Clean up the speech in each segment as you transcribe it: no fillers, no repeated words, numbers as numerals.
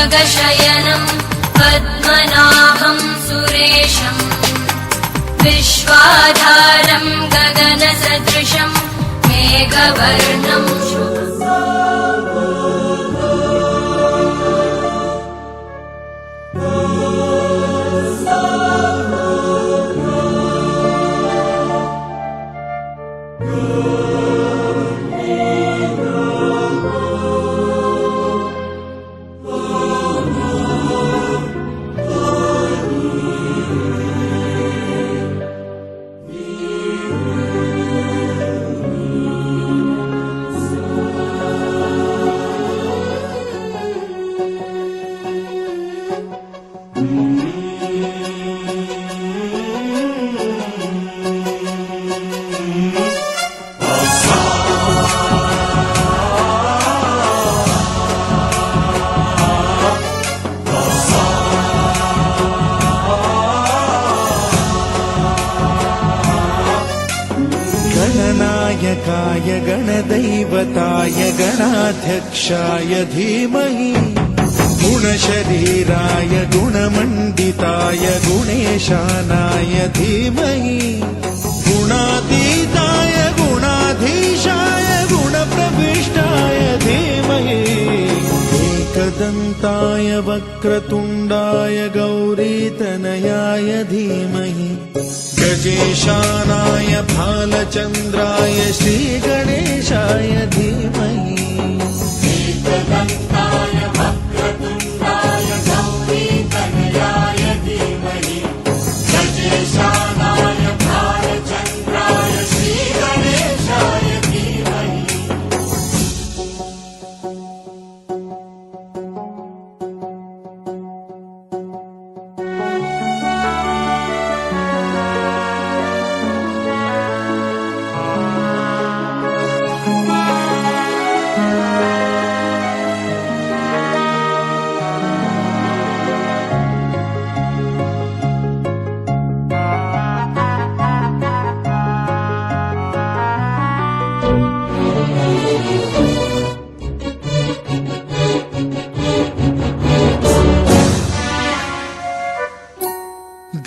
गगनशयनं पद्मनाभं सुरेशं विश्वाधारं गगनसदृशं मेघवर्णं गणनायकाय गणदैवताय गणाध्यक्षाय धीमहि गुणशरीराय गुणमण्डिताय गुणेशानाय धीमहि गुणातीताय गुणाधीशाय गुणप्रविष्टाय धीमहि एकदन्ताय वक्रतुण्डाय गौरीतनयाय धीमहि गजेशानाय भालचन्द्राय श्रीगणेशाय धीमहि एकदन्ताय वक्रतुण्डाय गौरीतनयाय धीमहि गजेशानाय भालचन्द्राय श्रीगणेशाय धीमहि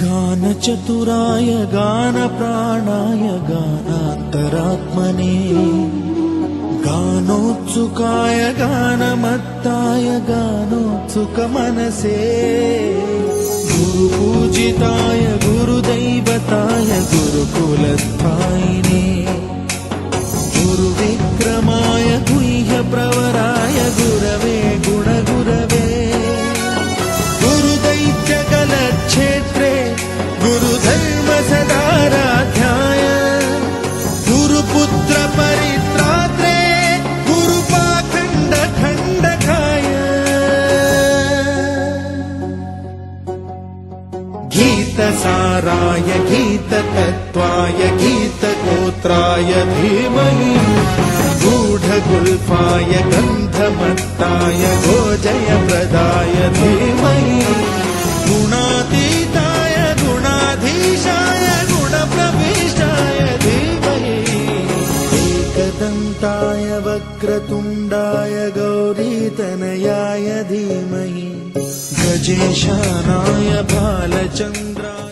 गानचतुराय गानप्राणाय गानान्तरात्मने गानोत्सुकाय गानमत्ताय गानोत्सुकमनसे गुरुपूजिताय गुरुदैवताय गुरुकुलस्थायिने गुरुविक्रमाय गुह्यप्रवराय गुरवे गुणगुरवे गुरुदैत्यकलक्षेत्रे गुरुधर्मसदाराध्याय गुरुपुत्रपरित्रात्रे गुरुपाखण्डखण्डकाय गीतसाराय गीततत्त्वाय गीतगोत्राय धीमहि गूढगुल्फाय गन्धमत्ताय गोजयप्रदाय धीमहि गुणातीताय गुणाधीशाय गुणप्रविष्टाय धीमहि एकदन्ताय वक्रतुण्डाय गौरीतनयाय धीमहि गजेशानाय भालचन्द्राय